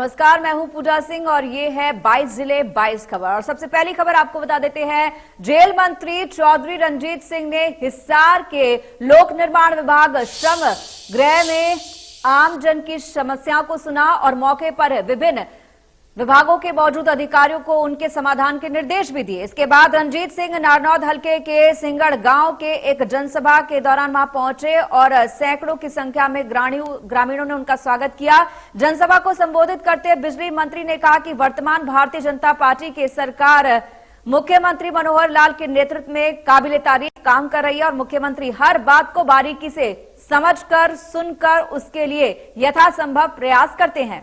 नमस्कार, मैं हूं पूजा सिंह और ये है 22 जिले 22 खबर। और सबसे पहली खबर आपको बता देते हैं, जेल मंत्री चौधरी रणजीत सिंह ने हिसार के लोक निर्माण विभाग श्रम गृह में आमजन की समस्याओं को सुना और मौके पर विभिन्न विभागों के मौजूद अधिकारियों को उनके समाधान के निर्देश भी दिए। इसके बाद रणजीत सिंह नारनौद हलके के सिंगड़ गांव के एक जनसभा के दौरान वहां पहुंचे और सैकड़ों की संख्या में ग्रामीणों ने उनका स्वागत किया। जनसभा को संबोधित करते हुए बिजली मंत्री ने कहा कि वर्तमान भारतीय जनता पार्टी की सरकार मुख्यमंत्री मनोहर लाल के नेतृत्व में काबिले तारीफ काम कर रही है और मुख्यमंत्री हर बात को बारीकी से समझकर सुनकर उसके लिए यथासंभव प्रयास करते हैं।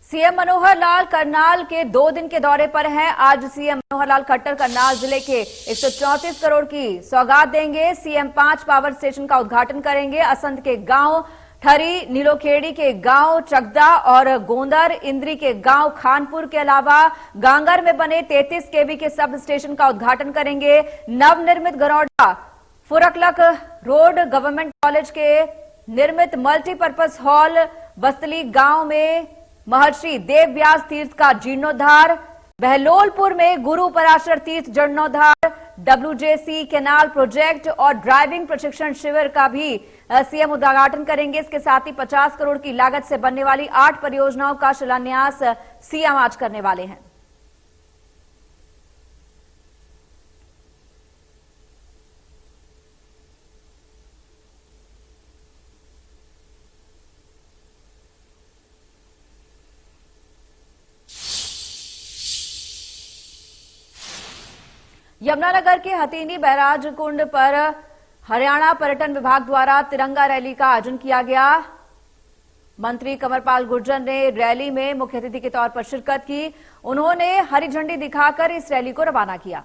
सीएम मनोहर लाल करनाल के 2 दिन के दौरे पर हैं। आज सीएम मनोहर लाल खट्टर करनाल जिले के 134 करोड़ की सौगात देंगे। सीएम 5 पावर स्टेशन का उद्घाटन करेंगे। असंध के गांव ठरी, नीलोखेड़ी के गांव चकदा और गोंदर, इंद्री के गांव खानपुर के अलावा गांगर में बने 33 केवी के सब स्टेशन का उद्घाटन करेंगे। नवनिर्मित गरौडा फुरकलक रोड गवर्नमेंट कॉलेज के निर्मित मल्टीपर्पज हॉल, बस्तली गांव में महर्षि देव व्यास तीर्थ का जीर्णोद्धार, बहलोलपुर में गुरु पराशर तीर्थ जीर्णोद्धार, WJC कैनाल प्रोजेक्ट और ड्राइविंग प्रशिक्षण शिविर का भी सीएम उद्घाटन करेंगे। इसके साथ ही 50 करोड़ की लागत से बनने वाली 8 परियोजनाओं का शिलान्यास सीएम आज करने वाले हैं। यमुनानगर के हथीनी बैराज कुंड पर हरियाणा पर्यटन विभाग द्वारा तिरंगा रैली का आयोजन किया गया। मंत्री कंवरपाल गुर्जर ने रैली में मुख्य अतिथि के तौर पर शिरकत की। उन्होंने हरी झंडी दिखाकर इस रैली को रवाना किया।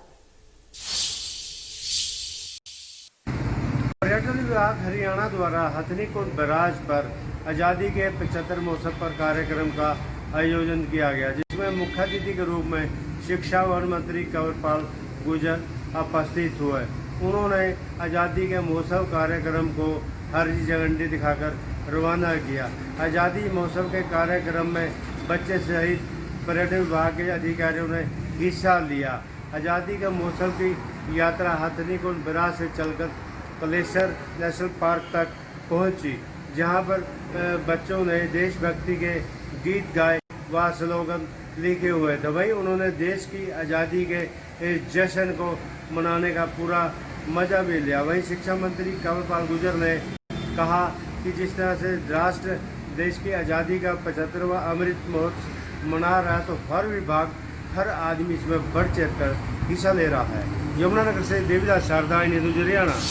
पर्यटन विभाग हरियाणा द्वारा हथनी कुंड बैराज पर आजादी के 75 महोत्सव पर कार्यक्रम का आयोजन किया गया, जिसमें मुख्य अतिथि के रूप में शिक्षा वन मंत्री कंवरपाल गुर्जर उपस्थित हुए। उन्होंने आज़ादी के महोत्सव कार्यक्रम को हरी झंडी दिखाकर रवाना किया। आज़ादी महोत्सव के कार्यक्रम में बच्चे सहित पर्यटन विभाग के अधिकारियों ने हिस्सा लिया। आज़ादी के महोत्सव की यात्रा हथनी कुंड बैराज से चलकर कलेसर नेशनल पार्क तक पहुंची, जहां पर बच्चों ने देशभक्ति के गीत गाए व स्लोगन लिखे हुए थे। वहीं उन्होंने देश की आज़ादी के इस जश्न को मनाने का पूरा मजा भी लिया। वहीं शिक्षा मंत्री कंवरपाल गुर्जर ने कहा कि जिस तरह से राष्ट्र देश की आज़ादी का 75वां अमृत महोत्सव मना रहा है, तो हर विभाग हर आदमी इसमें बढ़ चढ़ कर हिस्सा ले रहा है। यमुनानगर से देवीदास शारदा न्यूज़ हरियाणा।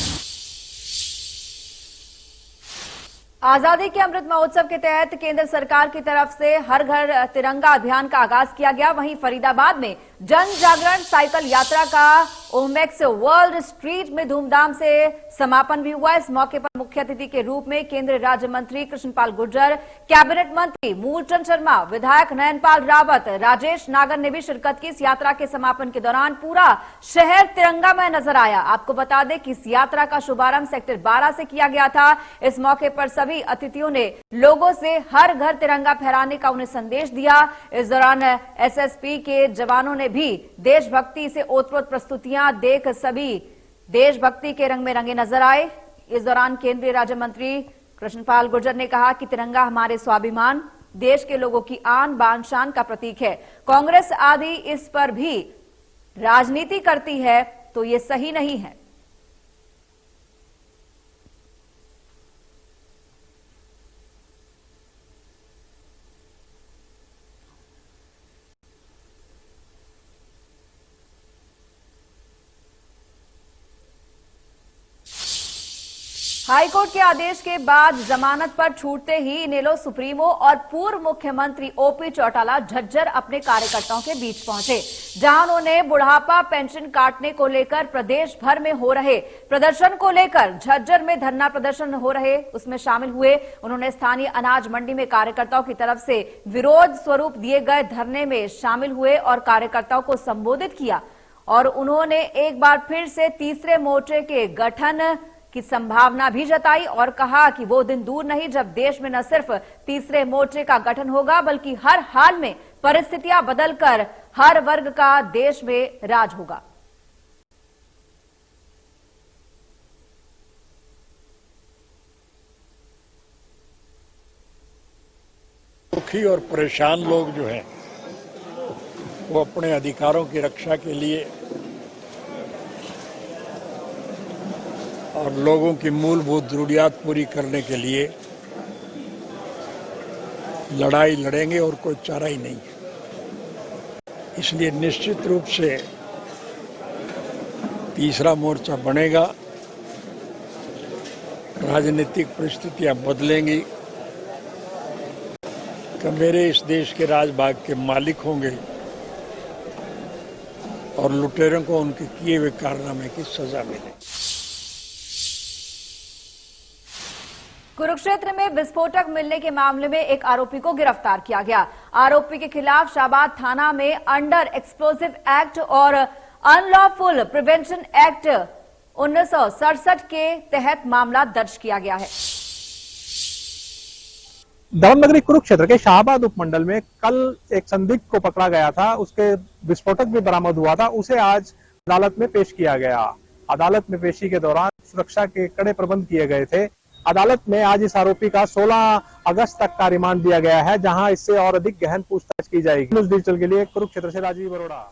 आजादी के अमृत महोत्सव के तहत केंद्र सरकार की तरफ से हर घर तिरंगा अभियान का आगाज किया गया। वहीं फरीदाबाद में जन जागरण साइकिल यात्रा का ओमेक्स वर्ल्ड स्ट्रीट में धूमधाम से समापन भी हुआ। इस मौके पर मुख्य अतिथि के रूप में केंद्रीय राज्य मंत्री कृष्णपाल गुर्जर, कैबिनेट मंत्री मूलचंद शर्मा, विधायक नयनपाल रावत, राजेश नागर ने भी शिरकत की। इस यात्रा के समापन के दौरान पूरा शहर तिरंगामय नजर आया। आपको बता दें कि इस यात्रा का शुभारंभ सेक्टर 12 से किया गया था। इस मौके पर सभी अतिथियों ने लोगों से हर घर तिरंगा फहराने का उन्हें संदेश दिया। इस दौरान एसएसपी के जवानों ने भी देशभक्ति से ओतप्रोत प्रस्तुतियां देख सभी देशभक्ति के रंग में रंगे नजर आए। इस दौरान केंद्रीय राज्य मंत्री कृष्णपाल गुर्जर ने कहा कि तिरंगा हमारे स्वाभिमान, देश के लोगों की आन बान शान का प्रतीक है। कांग्रेस आदि इस पर भी राजनीति करती है तो ये सही नहीं है। हाईकोर्ट के आदेश के बाद जमानत पर छूटते ही इनेलो सुप्रीमो और पूर्व मुख्यमंत्री ओपी चौटाला झज्जर अपने कार्यकर्ताओं के बीच पहुंचे, जहां उन्होंने बुढ़ापा पेंशन काटने को लेकर प्रदेश भर में हो रहे प्रदर्शन को लेकर झज्जर में धरना प्रदर्शन हो रहे उसमें शामिल हुए। उन्होंने स्थानीय अनाज मंडी में कार्यकर्ताओं की तरफ से विरोध स्वरूप दिए गए धरने में शामिल हुए और कार्यकर्ताओं को संबोधित किया और उन्होंने एक बार फिर से तीसरे मोर्चे के गठन की संभावना भी जताई और कहा कि वो दिन दूर नहीं जब देश में न सिर्फ तीसरे मोर्चे का गठन होगा बल्कि हर हाल में परिस्थितियां बदलकर हर वर्ग का देश में राज होगा। दुखी और परेशान लोग जो हैं वो अपने अधिकारों की रक्षा के लिए और लोगों की मूलभूत जरूरियात पूरी करने के लिए लड़ाई लड़ेंगे और कोई चारा ही नहीं है। इसलिए निश्चित रूप से तीसरा मोर्चा बनेगा, राजनीतिक परिस्थितियां बदलेंगी कि मेरे इस देश के राजभाग के मालिक होंगे और लुटेरों को उनके किए हुए कारनामे की सजा मिलेगी। कुरुक्षेत्र में विस्फोटक मिलने के मामले में एक आरोपी को गिरफ्तार किया गया। आरोपी के खिलाफ शाहबाद थाना में अंडर एक्सप्लोसिव एक्ट और अनलॉफुल प्रिवेंशन एक्ट 1967 के तहत मामला दर्ज किया गया है। दमन नगरी कुरुक्षेत्र के शाहबाद उपमंडल में कल एक संदिग्ध को पकड़ा गया था, उसके विस्फोटक भी बरामद हुआ था, उसे आज अदालत में पेश किया गया। अदालत में पेशी के दौरान सुरक्षा के कड़े प्रबंध किए गए थे। अदालत में आज इस आरोपी का 16 अगस्त तक का रिमांड दिया गया है, जहां इससे और अधिक गहन पूछताछ की जाएगी। न्यूज़ डिजिटल के लिए कुरुक्षेत्र से राजीव अरोड़ा।